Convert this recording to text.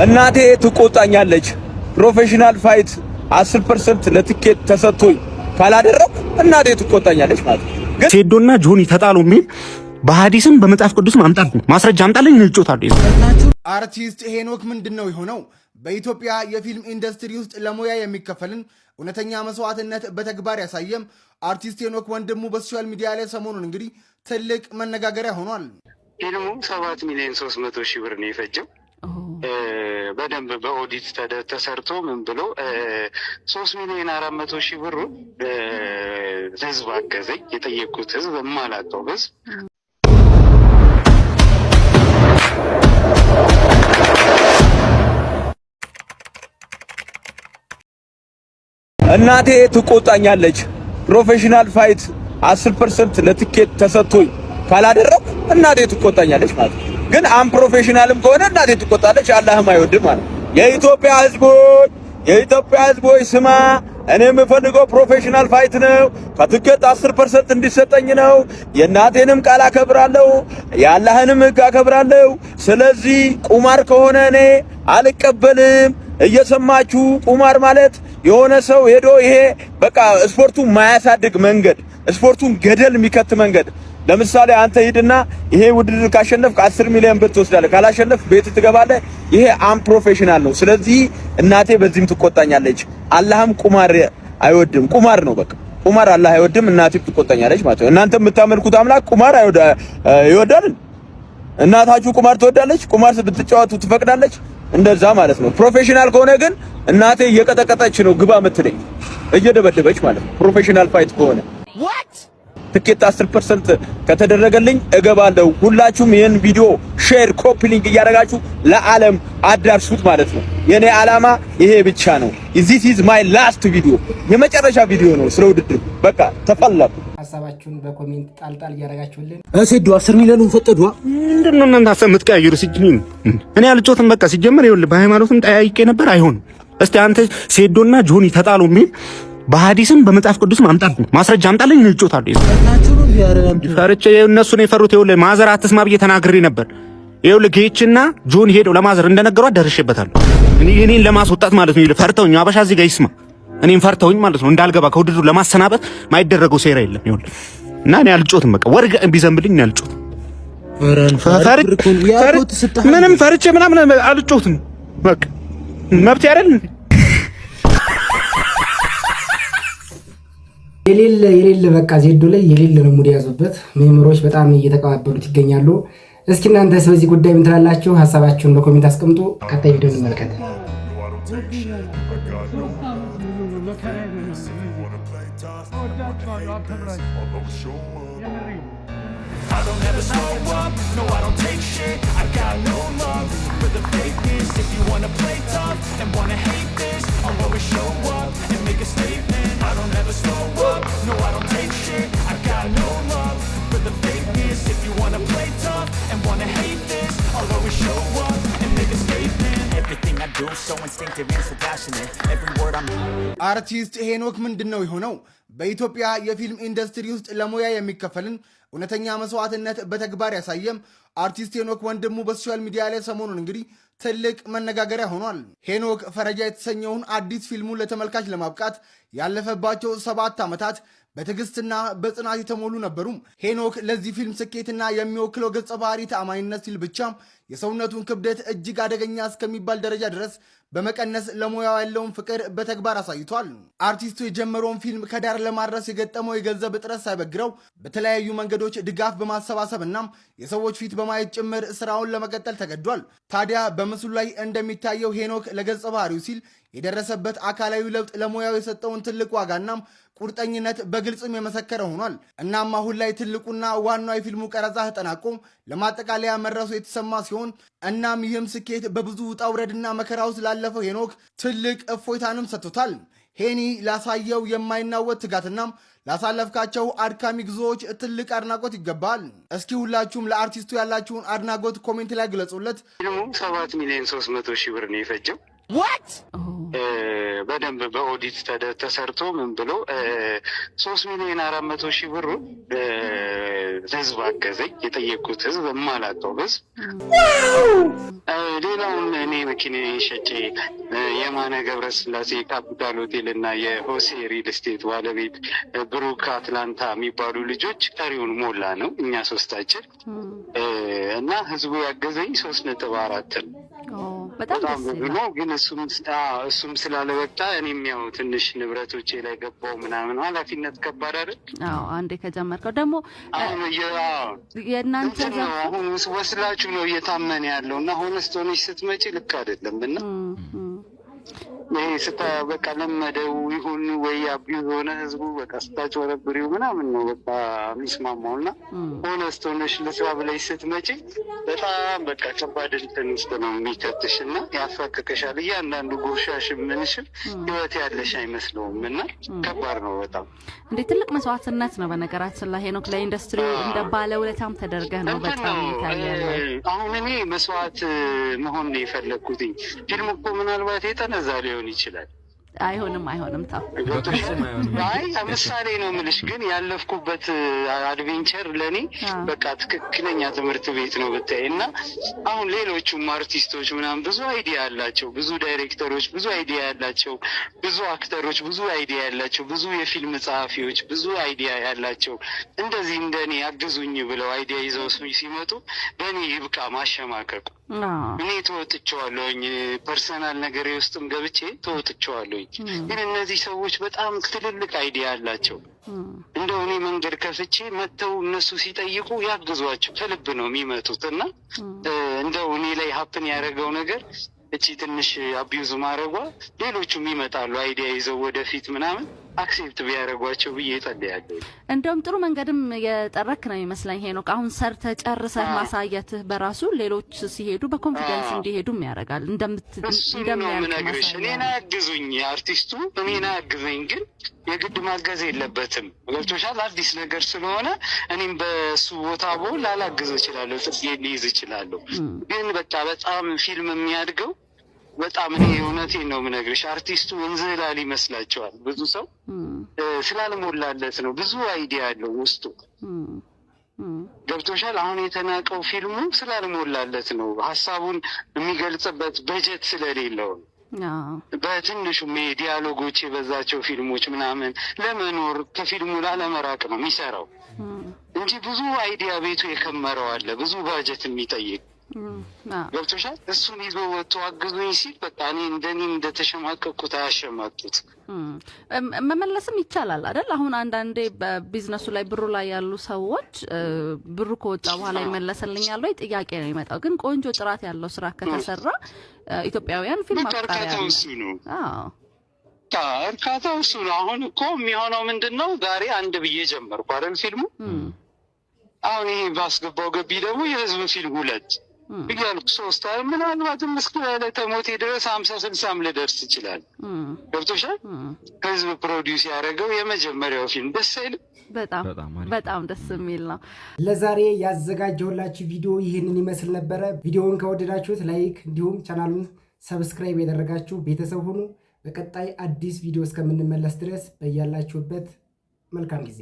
እናቴ ትቆጣኛለች። ፕሮፌሽናል ፋይት 10% ለትኬት ተሰጥቶኝ ካላደረኩ እናቴ ትቆጣኛለች ማለት ነው። ግን ሴዶና ጆኒ ተጣሉ የሚል በሐዲስም በመጽሐፍ ቅዱስም አምጣልኝ ማስረጃ አምጣልኝ እንጮታለሁ። አርቲስት ሄኖክ ምንድነው የሆነው? በኢትዮጵያ የፊልም ኢንዱስትሪ ውስጥ ለሙያ የሚከፈልን እውነተኛ መስዋዕትነት በተግባር ያሳየም አርቲስት ሄኖክ ወንድሙ በሶሻል ሚዲያ ላይ ሰሞኑን እንግዲህ ትልቅ መነጋገሪያ ሆኗል። ፊልሙ 7,300,000 ብር ነው የፈጀው። በደንብ በኦዲት ተሰርቶ ምን ብሎ 3,400,000 ብሩ ህዝብ አገዘኝ። የጠየቁት ህዝብ የማላውቀው ህዝብ እናቴ ትቆጣኛለች። ፕሮፌሽናል ፋይት 10% ለትኬት ተሰጥቶኝ ካላደረኩ እናቴ ትቆጣኛለች ማለት ነው። ግን ፕሮፌሽናልም ከሆነ እናቴ ትቆጣለች። አላህም አይወድም ማለት ነው። የኢትዮጵያ ህዝቦች ስማ፣ እኔ የምፈልገው ፕሮፌሽናል ፋይት ነው። ከትኬት 10% እንዲሰጠኝ ነው። የእናቴንም ቃል አከብራለሁ፣ የአላህንም ህግ አከብራለሁ። ስለዚህ ቁማር ከሆነ እኔ አልቀበልም። እየሰማችሁ ቁማር ማለት የሆነ ሰው ሄዶ ይሄ በቃ ስፖርቱን ማያሳድግ መንገድ፣ ስፖርቱን ገደል የሚከት መንገድ። ለምሳሌ አንተ ሂድና ይሄ ውድድር ካሸነፍክ 10 ሚሊዮን ብር ትወስዳለህ፣ ካላሸነፍ ቤት ትገባለህ። ይሄ ፕሮፌሽናል ነው። ስለዚህ እናቴ በዚህም ትቆጣኛለች። አላህም ቁማር አይወድም። ቁማር ነው በቃ ቁማር አላህ አይወድም። እናቴም ትቆጣኛለች ማለት ነው። እናንተ የምታመልኩት አምላክ ቁማር ይወዳል? እናታችሁ ቁማር ትወዳለች? ቁማር ብትጫወቱ ትፈቅዳለች? እንደዛ ማለት ነው። ፕሮፌሽናል ከሆነ ግን እናቴ እየቀጠቀጠች ነው ግባ የምትለኝ እየደበደበች ማለት ነው። ፕሮፌሽናል ፋይት ከሆነ ትኬት 10% ከተደረገልኝ እገባለሁ። ሁላችሁም ይሄን ቪዲዮ ሼር፣ ኮፒ ሊንክ እያደረጋችሁ ለዓለም አዳርሱት ማለት ነው። የኔ ዓላማ ይሄ ብቻ ነው። this is my last video የመጨረሻ ቪዲዮ ነው ስለ ውድድር። በቃ ተፈለቁ። ሐሳባችሁን በኮሜንት ጣልጣል እያደረጋችሁልን እሴዱ 10 ሚሊዮን ፈቀዷ። ምንድነው እናንተ ሐሳብ የምትቀያየሩ? እኔ አልጮትም። በቃ ሲጀመር ይኸውልህ በሃይማኖትም ጠያይቄ ነበር። አይሆንም። እስቲ አንተ ሴዶና ጆኒ ተጣሉ የሚል በሐዲስም በመጽሐፍ ቅዱስም አምጣልኝ ማስረጃ አምጣልኝ እንጮታለሁ። ፈርቼ እነሱን የፈሩት ይኸውልህ ማዘር አትስማ ብዬ ተናግሬ ነበር። ይኸውልህ ጌችና ጆኒ ሄደው ለማዘር እንደነገሯት ደርሼበታለሁ። እኔን ለማስወጣት ማለት ነው። ፈርተውኝ አበሻ እዚህ ጋር ይስማ። እኔን ፈርተውኝ ማለት ነው እንዳልገባ ከውድድሩ ለማሰናበት ማይደረገው ሴራ የለም። ይኸውልህ እና እኔ አልጮትም። በቃ ወርገ ቢዘንብልኝ እኔ አልጮትም። ምንም ፈርቼ ምናምን አልጮትም። በቃ መብት አይደል? የሌለ በቃ ዜዶ ላይ የሌለ ነው ሙድ ያዙበት። ሜምሮች በጣም እየተቀባበሉት ይገኛሉ። እስኪ እናንተስ በዚህ ጉዳይ ምን ትላላችሁ? ሐሳባችሁን በኮሜንት አስቀምጡ። ቀጣይ ቪዲዮ እንመልከት። I don't ever slow up, no I don't take shit. I got no love for the fakeness. If you wanna play tough and wanna hate this, I'll always show up and make a statement. I don't ever slow up, no I don't take shit. I got no love for the fakeness. If you wanna play tough and wanna hate this, I'll always show up and make a statement. Everything I do so instinctive and so passionate. Every word I'm አርቲስት ሄኖክ ምንድነው የሆነው? በኢትዮጵያ የፊልም ኢንዱስትሪ ውስጥ ለሙያ የሚከፈልን እውነተኛ መስዋዕትነት በተግባር ያሳየም አርቲስት ሄኖክ ወንድሙ በሶሻል ሚዲያ ላይ ሰሞኑን እንግዲህ ትልቅ መነጋገሪያ ሆኗል። ሄኖክ ፈረጃ የተሰኘውን አዲስ ፊልሙን ለተመልካች ለማብቃት ያለፈባቸው 7 ዓመታት በትዕግስትና በጽናት የተሞሉ ነበሩ። ሄኖክ ለዚህ ፊልም ስኬትና የሚወክለው ገጸ ባህሪ ተአማኒነት ሲል ብቻ የሰውነቱን ክብደት እጅግ አደገኛ እስከሚባል ደረጃ ድረስ በመቀነስ ለሙያው ያለውን ፍቅር በተግባር አሳይቷል። አርቲስቱ የጀመረውን ፊልም ከዳር ለማድረስ የገጠመው የገንዘብ እጥረት ሳይበግረው በተለያዩ መንገዶች ድጋፍ በማሰባሰብና የሰዎች ፊት በማየት ጭምር ስራውን ለመቀጠል ተገዷል። ታዲያ በምስሉ ላይ እንደሚታየው ሄኖክ ለገጸ ባህሪው ሲል የደረሰበት አካላዊ ለውጥ ለሙያው የሰጠውን ትልቅ ዋጋና ቁርጠኝነት በግልጽም የመሰከረ ሆኗል። እናም አሁን ላይ ትልቁና ዋናው የፊልሙ ቀረጻ ተጠናቆ ለማጠቃለያ መድረሱ የተሰማ ሲሆን እናም ይህም ስኬት በብዙ ውጣ ውረድና መከራ ውስጥ ላለፈው ሄኖክ ትልቅ እፎይታንም ሰጥቶታል። ሄኒ ላሳየው የማይናወጥ ትጋትና ላሳለፍካቸው አድካሚ ጉዞዎች ትልቅ አድናቆት ይገባል። እስኪ ሁላችሁም ለአርቲስቱ ያላችሁን አድናቆት ኮሜንት ላይ ግለጹለት። ፊልሙ 7,300,000 ብር ነው የፈጀው። በደንብ በኦዲት ተሰርቶ ምን ብሎ 3,400,000 ብሩ ህዝብ አገዘኝ። የጠየቅኩት ህዝብ የማላውቀው ህዝብ። ሌላውን እኔ መኪና ሸጬ የማነ ገብረስላሴ ካፒታል ሆቴል እና የሆሴ ሪል ስቴት ባለቤት ብሩክ አትላንታ የሚባሉ ልጆች ቀሪውን ሞላ ነው እኛ ሶስታችን እና ህዝቡ ያገዘኝ 3.4 ነው። በጣም ብዙ ነው። ግን እሱም ስላለበቃ እኔም ያው ትንሽ ንብረቶቼ ላይ ገባው ምናምን ኃላፊነት ከባድ አይደል? አዎ አንዴ ከጀመርከው ደግሞ የእናንተ አሁን ወስላችሁ ነው እየታመነ ያለው እና ሆነስት ሆነሽ ስትመጪ ልክ አይደለም እና ይሄ በቃ ለመደው ይሁን ወይ አቢው የሆነ ህዝቡ በቃ ስታጭበረብሪው ምናምን ነው በቃ የሚስማማው እና ሆነስት ሆነሽ ልስራ ብለሽ ስትመጪ በጣም በቃ ከባድ እንትን ውስጥ ነው የሚከትሽ እና ያፋቅቅሻል። እያንዳንዱ ጉርሻሽ ምንሽም ህይወት ያለሽ አይመስለውም እና ከባድ ነው በጣም። እንዴ ትልቅ መስዋዕትነት ነው በነገራችን ላይ ሄኖክ፣ ለኢንዱስትሪ እንደ ባለውለታም ተደርገህ ነው በጣም ይታያል። አሁን እኔ መስዋዕት መሆን ነው የፈለግኩት። ፊልም እኮ ምናልባት የጠነዛ ሊሆን ይችላል። አይሆንም ታው አይ ምሳሌ ነው የምልሽ። ግን ያለፍኩበት አድቬንቸር ለኔ በቃ ትክክለኛ ትምህርት ቤት ነው ብታይ እና አሁን ሌሎቹም አርቲስቶች ምናምን ብዙ አይዲያ ያላቸው፣ ብዙ ዳይሬክተሮች ብዙ አይዲያ ያላቸው፣ ብዙ አክተሮች ብዙ አይዲያ ያላቸው፣ ብዙ የፊልም ጸሐፊዎች ብዙ አይዲያ ያላቸው እንደዚህ እንደኔ አግዙኝ ብለው አይዲያ ይዘው ሲመጡ በእኔ ይብቃ ማሸማቀቁ። እኔ ተወጥቼዋለሁኝ፣ ፐርሰናል ነገሬ ውስጥም ገብቼ ተወጥቼዋለሁኝ። ግን እነዚህ ሰዎች በጣም ትልልቅ አይዲያ አላቸው። እንደው እኔ መንገድ ከፍቼ መጥተው እነሱ ሲጠይቁ ያግዟቸው ከልብ ነው የሚመጡት እና እንደው እኔ ላይ ሀፕን ያደረገው ነገር እቺ ትንሽ አቢዩዝ ማድረጓ ሌሎቹም ይመጣሉ አይዲያ ይዘው ወደፊት ምናምን አክሴፕት ቢያደርጓቸው ብዬ እጸልያለሁ። እንደውም ጥሩ መንገድም የጠረክ ነው ይመስለኝ ሄኖክ። አሁን ሰርተህ ጨርሰህ ማሳየትህ በራሱ ሌሎች ሲሄዱ በኮንፊደንስ እንዲሄዱም ያደርጋል። እንደምነግርሽ እኔን አያግዙኝ አርቲስቱ እኔን አያግዘኝ፣ ግን የግድ ማገዝ የለበትም። ገብቶሻል? አዲስ ነገር ስለሆነ እኔም በሱ ቦታ ብሆን ላላግዝ እችላለሁ፣ ጥዬ ሊይዝ እችላለሁ። ግን በቃ በጣም ፊልም የሚያድገው በጣም እኔ እውነቴን ነው የምነግርሽ፣ አርቲስቱ እንዝላል ይመስላቸዋል ብዙ ሰው ስላልሞላለት ነው። ብዙ አይዲያ ያለው ውስጡ ገብቶሻል? አሁን የተናቀው ፊልሙ ስላልሞላለት ነው፣ ሀሳቡን የሚገልጽበት በጀት ስለሌለው ነው። በትንሹ ዲያሎጎች የበዛቸው ፊልሞች ምናምን ለመኖር ከፊልሙ ላለመራቅ ነው የሚሰራው እንጂ ብዙ አይዲያ ቤቱ የከመረው አለ፣ ብዙ ባጀት የሚጠይቅ ገብቶሻል? እሱን ይዞ ወጥቶ አግዙኝ ሲል በቃ እኔ እንደተሸማቀቅኩት አያሸማጡት። መመለስም ይቻላል አይደል? አሁን አንዳንዴ በቢዝነሱ ላይ ብሩ ላይ ያሉ ሰዎች ብሩ ከወጣ በኋላ ይመለስልኛል ወይ ጥያቄ ነው የሚመጣው። ግን ቆንጆ ጥራት ያለው ስራ ከተሰራ ኢትዮጵያውያን ፊልም እርካታው እሱ ነው። እርካታው እሱ ነው። አሁን እኮ የሚሆነው ምንድን ነው? ዛሬ አንድ ብዬ ጀመርኩ አይደል ፊልሙ። አሁን ይሄ ባስገባው ገቢ ደግሞ የህዝብ ፊልም 2 እያልኩ 3 ምናልባትም እስከ ዕለተ ሞቴ ድረስ 50-60 ልደርስ ይችላል። ገብቶሻል? ህዝብ ፕሮዲውስ ያደረገው የመጀመሪያው ፊልም ደስ አይልም? በጣም ደስ የሚል ነው። ለዛሬ ያዘጋጀሁላችሁ ቪዲዮ ይህንን ይመስል ነበረ። ቪዲዮውን ከወደዳችሁት ላይክ፣ እንዲሁም ቻናሉን ሰብስክራይብ ያደረጋችሁ ቤተሰብ ሁኑ። በቀጣይ አዲስ ቪዲዮ እስከምንመለስ ድረስ በያላችሁበት መልካም ጊዜ